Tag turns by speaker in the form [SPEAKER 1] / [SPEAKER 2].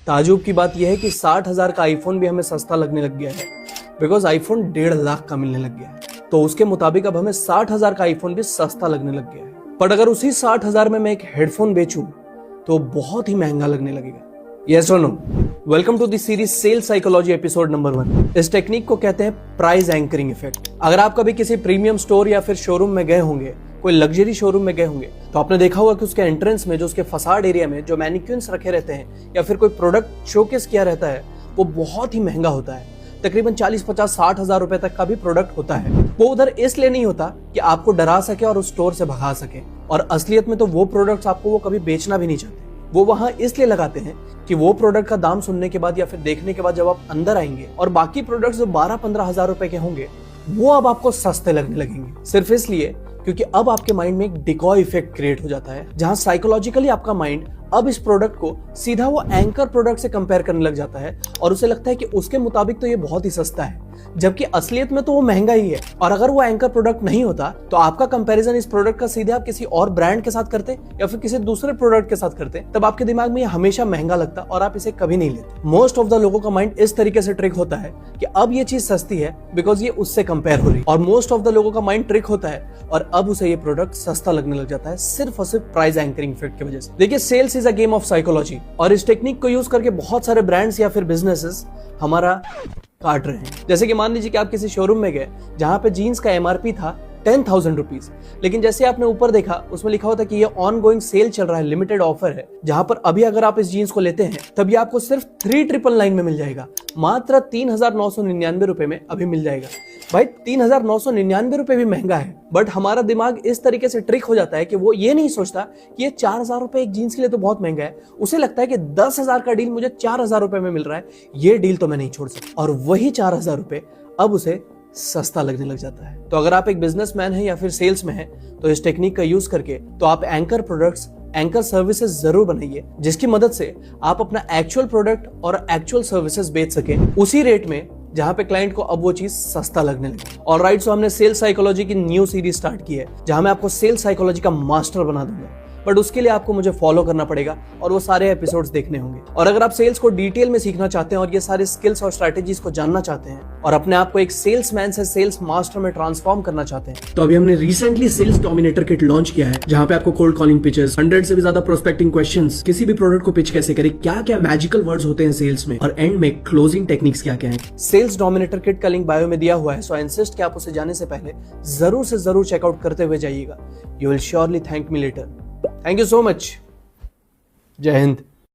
[SPEAKER 1] ताजुब की बात यह है कि 60,000 का आईफोन भी हमें सस्ता लगने लग गया है, बिकॉज आईफोन 1.5 लाख का मिलने लग गया है। तो उसके मुताबिक अब हमें 60,000 का आईफोन भी सस्ता लगने लग गया है। पर अगर उसी 60,000 में मैं एक हेडफोन बेचूं तो बहुत ही महंगा लगने लगेगा। यस और no? Welcome to the series sell psychology episode number 1। इस टेक्निक को कहते हैं प्राइस एंकरिंग इफेक्ट। अगर आप कभी किसी प्रीमियम स्टोर या फिर शोरूम में गए होंगे, कोई लग्जरी शोरूम में गए होंगे, तो आपने देखा होगा कि उसके एंट्रेंस में जो उसके फसाड एरिया में जो मैनिक्विन्स रखे रहते हैं या फिर कोई प्रोडक्ट शोकेस किया रहता है, वो बहुत ही महंगा होता है। तकरीबन 40, 50, 60 हजार रुपए तक का भी प्रोडक्ट होता है। वो उधर इसलिए नहीं होता कि आपको डरा सके और उस स्टोर से भगा सके, और असलियत में तो वो प्रोडक्ट्स आपको वो कभी बेचना भी नहीं चाहते। वो वहां इसलिए लगाते हैं कि वो प्रोडक्ट का दाम सुनने के बाद या फिर देखने के बाद जब आप अंदर आएंगे और बाकी प्रोडक्ट्स जो 12-15 हजार रुपए के होंगे वो अब आपको सस्ते लगने लगेंगे, सिर्फ इसलिए क्योंकि अब आपके माइंड में एक डिकॉय इफेक्ट क्रिएट हो जाता है, जहां साइकोलॉजिकली आपका माइंड अब इस प्रोडक्ट को सीधा वो एंकर प्रोडक्ट से कंपेयर करने लग जाता है और उसे लगता है कि उसके मुताबिक तो ये बहुत ही सस्ता है, जबकि असलियत में तो वो महंगा ही है। और अगर वो एंकर प्रोडक्ट नहीं होता तो आपका कंपैरिजन इस प्रोडक्ट का सीधे आप किसी और ब्रांड के साथ करते या फिर किसी दूसरे प्रोडक्ट के साथ करते, तब आपके दिमाग में ये हमेशा महंगा लगता और आप इसे कभी नहीं लेते। मोस्ट ऑफ द लोगों का माइंड इस तरीके से ट्रिक होता है कि अब ये चीज सस्ती है बिकॉज ये उससे कंपेयर हो रही है, और मोस्ट ऑफ द लोगों का माइंड ट्रिक होता है और अब उसे ये प्रोडक्ट सस्ता लगने लग जाता है सिर्फ और सिर्फ प्राइस एंकरिंग इफेक्ट की वजह से। देखिए, sales is a game of psychology, और इस टेक्निक को यूज करके बहुत सारे ब्रांड्स या फिर बिजनेसेस हमारा काट रहे हैं। जैसे कि मान लीजिए कि आप किसी शोरूम में गए जहां पे जीन्स का एमआरपी था 10,000 रुपीज, लेकिन जैसे आपने ऊपर देखा उसमें लिखा होता कि ये ऑन गोइंग सेल चल रहा है, लिमिटेड ऑफर है, जहां पर अभी अगर आप इस जीन्स को लेते हैं तब ये आपको सिर्फ 3,999 में मिल जाएगा, मात्र 3,999 रुपए में अभी मिल जाएगा। भाई 3,999 रुपए भी महंगा है, बट हमारा दिमाग इस तरीके से ट्रिक हो जाता है कि वो ये नहीं सोचता कि ये 4,000 रुपए एक जीन्स के लिए तो बहुत महंगा है। उसे लगता है कि 10,000 का डील मुझे 4,000 रुपए में मिल रहा है, ये डील तो मैं नहीं छोड़ सकता, और वही 4,000 रुपए अब उसे सस्ता लगने लग जाता है। तो अगर आप एक बिजनेसमैन हैं या फिर सेल्स में हैं, तो इस टेक्निक का यूज करके तो आप एंकर प्रोडक्ट्स, एंकर सर्विसेज जरूर बनाइए, जिसकी मदद से आप अपना एक्चुअल प्रोडक्ट और एक्चुअल सर्विसेज बेच सके उसी रेट में जहां पे क्लाइंट को अब वो चीज सस्ता लगने लगे। ऑलराइट, सो हमने सेल्स साइकोलॉजी की न्यू सीरीज स्टार्ट की है, जहां मैं आपको सेल्स साइकोलॉजी का मास्टर बना दूंगा, बट उसके लिए आपको मुझे फॉलो करना पड़ेगा और वो सारे एपिसोड्स देखने होंगे। और अगर आप सेल्स को डिटेल में सीखना चाहते हैं और ये सारे स्किल्स और स्ट्रेटेजीज को जानना चाहते हैं और अपने आप को एक सेल्समैन से सेल्स मास्टर में ट्रांसफॉर्म करना चाहते हैं, तो अभी हमने recently sales dominator kit launch किया है, जहां पे आपको कोल्ड कॉलिंग पिचेस, 100 से भी ज्यादा प्रोस्पेक्टिंग क्वेश्चंस, किसी भी प्रोडक्ट को पिच कैसे करें, क्या क्या मैजिकल वर्ड्स होते हैं सेल्स में, और एंड में क्लोजिंग टेक्निक्स क्या क्या है। सेल्स डोमिनेटर किट का लिंक बायो में दिया हुआ है, सो आई इंसिस्ट कि आप उसे जाने से पहले जरूर से जरूर चेकआउट करते हुए जाइएगा। You will surely thank me later. Thank you so much. Jai Hind.